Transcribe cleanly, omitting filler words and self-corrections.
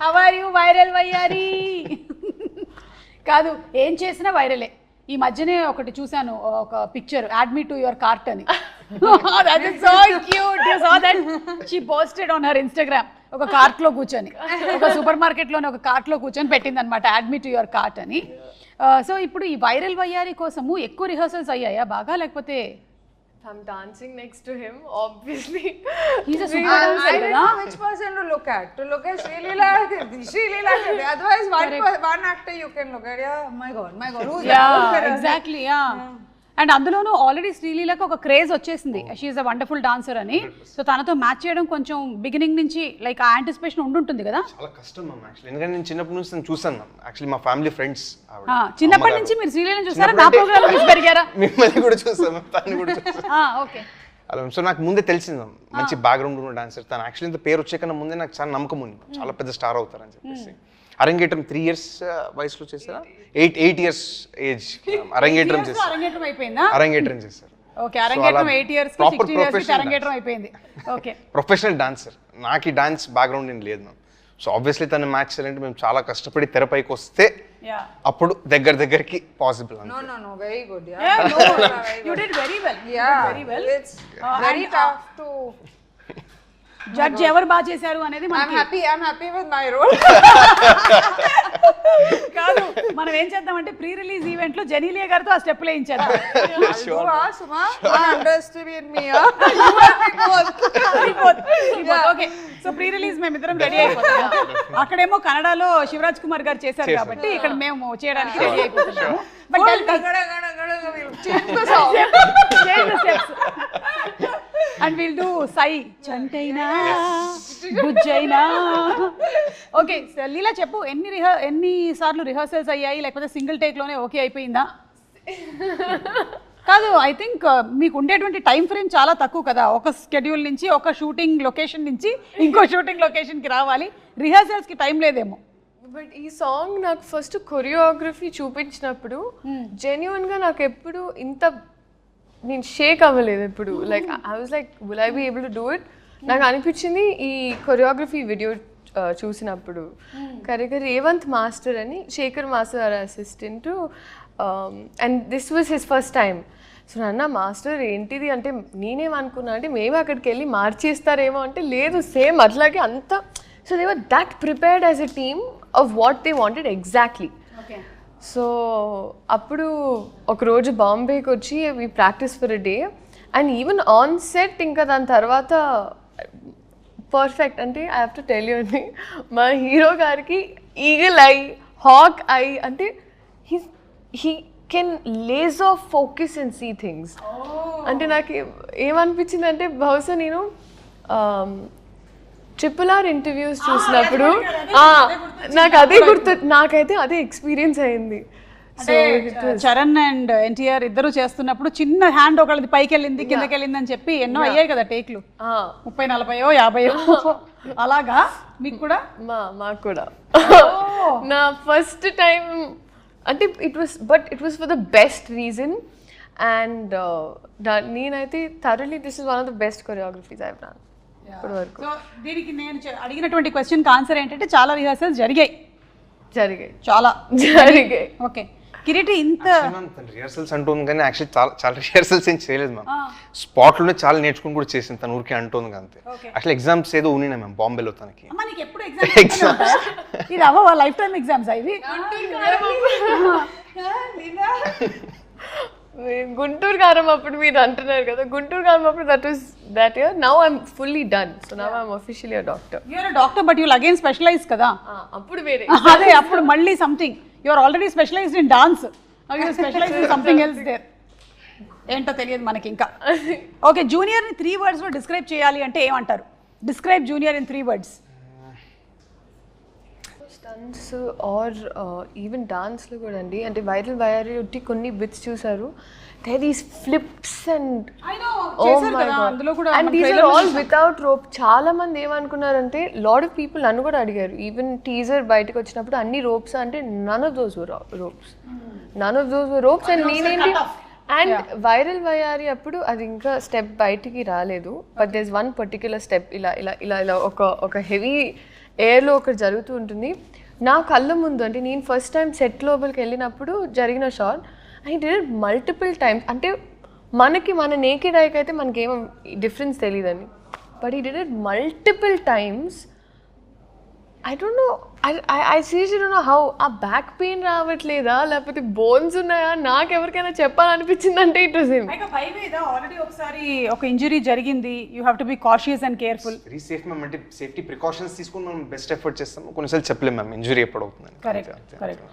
How are you viral వయ్యారి? కాదు, ఏం చేసినా వైరలే. ఈ మధ్యనే ఒకటి చూసాను, ఒక picture, add me to your cart అని. That is so cute. You saw that? She posted on her Instagram. ఒక కార్ట్ లో కూర్చొని, ఒక సూపర్ మార్కెట్ లోనే ఒక కార్ట్ లో కూర్చొని పెట్టింది అనమాట, add me to your cart అని. సో ఇప్పుడు ఈ వైరల్ వయ్యారి కోసము ఎక్కువ రిహర్సల్స్ అయ్యాయా బాగా, లేకపోతే? I'm dancing next to him, obviously. He's a super dancer. I don't know which person to look at. To look at Srilila. Otherwise, one actor you can look at. Yeah, my God. Who's that? Exactly, yeah. And అందులోనూ already శ్రీలీలకు ఒక craze వచ్చేసింది, she is a wonderful dancer అని. So తనతో match చేయడం కొంచెం beginning నుంచి like ఆ anticipation ఉండుంటుంది కదా. చాలా కష్టం మ్యామ్ యాక్చువల్లీ, ఎందుకంటే నేను చిన్నప్పటి నుంచి నేను చూసాను మ్యామ్. యాక్చువల్లీ మా ఫ్యామిలీ ఫ్రెండ్స్ చిన్నప్పటి నుంచి మీరు శ్రీలీలను చూసారా? నా ప్రోగ్రామ్ చూసి పెరిగారా? మిమ్మల్ని కూడా చూసాను, తను కూడా చూసాను. ఓకే. అలా సో నాకు ముందే తెలిసింది మ్యామ్, మంచి బ్యాక్గ్రౌండ్ ఉన్న డాన్సర్ తను. యాక్చువల్లీ ఇంత పేరు వచ్చే కన్నా ముందే నాకు చాలా నమ్మకం ఉంది, చాలా పెద్ద స్టార్ అవుతారని చెప్పేసి. అరంగేట్రం 3 years వయసులో చేశారా? 8 years ఏజ్ అరంగేట్రం చేశారు. అరంగేట్రం అయిపోయిందా? అరంగేట్రం చేశారు. ఓకే, అరంగేట్రం 8 years కి 16 years కి అరంగేట్రం అయిపోయింది. Okay, professional dancer. నాకు ఈ డాన్స్ బ్యాక్గ్రౌండ్ ఏం లేదు మ్యామ్. సో ఆబ్వియస్లీ తను మ్యాచ్ చేయాలంటే మేము చాలా కష్టపడి తెరపైకి వస్తే అప్పుడు దగ్గరికి possible. No, very good. Yeah, no, you did very well. Yeah, very well. It's very tough to judge ఎవరు బాగా చేశారు అనేది I'm happy with my role. కాదు, మనం ఏం చేద్దామంటే ప్రీ రిలీజ్ ఈవెంట్ లో జెనీలియా గారితో ఆ స్టెప్ వేయించేద్దాం. Suma, underestimate me. Okay, so pre release మేము ఇద్దరం రెడీ అయిపోతాం. అక్కడేమో కన్నడలో శివరాజ్ కుమార్ గారు చేశారు కాబట్టి ఇక్కడ మేము చేయడానికి రెడీ అయిపోతున్నాము. But Change the song. And will do సై చంటైనా బుజ్జైనా. ఓకే, లీలా చెప్పు, ఎన్ని సార్లు రిహర్సల్స్ అయ్యాయి, లేకపోతే సింగిల్ టేక్ లోనే ఓకే అయిపోయిందా? కాదు, ఐ థింక్ మీకు ఉండేటువంటి టైం ఫ్రేమ్ చాలా తక్కువ కదా. ఒక స్కెడ్యూల్ నుంచి, ఒక షూటింగ్ లొకేషన్ నుంచి ఇంకో షూటింగ్ లొకేషన్కి రావాలి, రిహర్సల్స్కి టైం లేదేమో. బట్ ఈ సాంగ్ నాకు ఫస్ట్ కొరియోగ్రఫీ చూపించినప్పుడు జెన్యున్గా నాకు ఎప్పుడు ఇంత నేను షేక్ అవ్వలేదు ఎప్పుడు. Like I was like will I be able to do it. నాకు అనిపించింది ఈ కొరియోగ్రఫీ వీడియో చూసినప్పుడు కరెక్ట్గా రేవంత్ మాస్టర్ అని, Sekhar master assistant, and this was his first time. So నాన్న మాస్టర్ ఏంటిది అంటే నేనేమనుకున్నా అంటే మేము అక్కడికి వెళ్ళి మార్చేస్తారేమో అంటే లేదు, సేమ్ అట్లాగే అంత. So they were that prepared as a team of what they wanted exactly. So అప్పుడు ఒకరోజు బాంబేకి వచ్చి we practice for a day and even on set ఇంకా దాని తర్వాత పర్ఫెక్ట్. అంటే I have to tell you అండి, మా హీరో గారికి ఈగల్ ఐ, హాక్ ఐ, అంటే he can lays off focus and see things. అంటే నాకు ఏమనిపించింది అంటే బహుశా నేను RRR ఇంటర్వ్యూస్ చూసినప్పుడు నాకు అదే గుర్తు, నాకైతే అదే ఎక్స్పీరియన్స్ అయింది. చరణ్ అండ్ ఎన్టీఆర్ ఇద్దరు చేస్తున్నప్పుడు చిన్న హ్యాండ్ ఒకళ్ళది పైకి వెళ్ళింది కిందకి వెళ్ళింది అని చెప్పి ఎన్నో అయ్యాయి కదా టేక్లు, 30-40-50. అలాగా మీకు కూడా? మాకు కూడా నా ఫస్ట్ టైం అంటే it was for the best reason. And నేనైతే thoroughly this is one of the best choreographies I have done ఇప్పటి వరకు. సో దీనికి నేను అడిగినటువంటి క్వశ్చన్కి ఆన్సర్ ఏంటంటే చాలా రిహర్సల్స్ జరిగాయి. చాలా జరిగాయి. ఓకే, కిరీటి ఇంత రిహర్సల్స్ అంటుంది కానీ యాక్చువల్లీ చాలా రిహర్సల్స్ ఏం చేయలేదు మ్యామ్. స్పాట్లోనే చాలా నేర్చుకుని కూడా చేసింది తను, ఊరికే అంటుంది అంతే. యాక్చువల్లీ ఎగ్జామ్స్ ఏదో ఉన్నాయి మ్యామ్ బాంబేలో తనకి. ఎగ్జామ్స్ ఇది అవ్వ లైఫ్ టైం ఎగ్జామ్స్ ఇవి. గుంటూరు కారం అప్పుడు మీరు అంటున్నారు కదా, గుంటూరు కారం అప్పుడు that year. Now I'm fully done, so now I'm officially a doctor. You're a doctor but you'll again specialize kada. అప్పుడు వేరే అదే అప్పుడు మళ్ళీ something. You're already specialized in dance, now you're specialized in something else there. ఏంటో తెలియదు మనకి ఇంకా. Okay, junior ని 3 words లో డిస్క్రైబ్ చేయాలి అంటే ఏమంటారు? Describe junior in 3 words. Stunts or even డాన్స్లో కూడా అండి, అంటే వైరల్ వయ్యారి ఒట్టి కొన్ని బిట్స్ చూసారు, they these flips and and these are all without rope. చాలా మంది ఏమనుకున్నారంటే లాట్ ఆఫ్ పీపుల్ నన్ను కూడా అడిగారు, ఈవెన్ టీజర్ బయటకు వచ్చినప్పుడు అన్ని రోప్స్ అంటే none of those ropes and నేనేంటి. అండ్ వైరల్ వయ్యారి అప్పుడు అది ఇంకా స్టెప్ బయటికి రాలేదు, but there is one particular step ఇలా ఇలా ఇలా ఇలా ఒక హెవీ ఎయిర్లో ఒకటి జరుగుతూ ఉంటుంది. నా కళ్ళ ముందు అంటే నేను ఫస్ట్ టైం సెట్ లోపలికి వెళ్ళినప్పుడు జరిగిన shot. I did multiple times. అంటే మన నేకెడ్ ఐకి అయితే మనకేం డిఫరెన్స్ తెలియదండి, బట్ ఈ did it multiple times. I don't know, I seriously don't know how. ఆ బ్యాక్ పెయిన్ రావట్లేదా లేకపోతే బోన్స్ ఉన్నాయా, నాకు ఎవరికైనా చెప్పాలనిపించింది అంటే ఇట్ వాజ్ హిమ్. ఆల్రెడీ ఒకసారి ఒక ఇంజరీ జరిగింది. You have to be cautious and careful. Very safe ma'am. అంటే సేఫ్టీ ప్రికాషన్స్ తీసుకుని మనం బెస్ట్ ఎఫర్ట్ చేస్తాం. కొన్నిసార్లు చెప్పలేము మ్యామ్ ఇంజురీ ఎప్పుడు అవుతుందని. కరెక్ట్.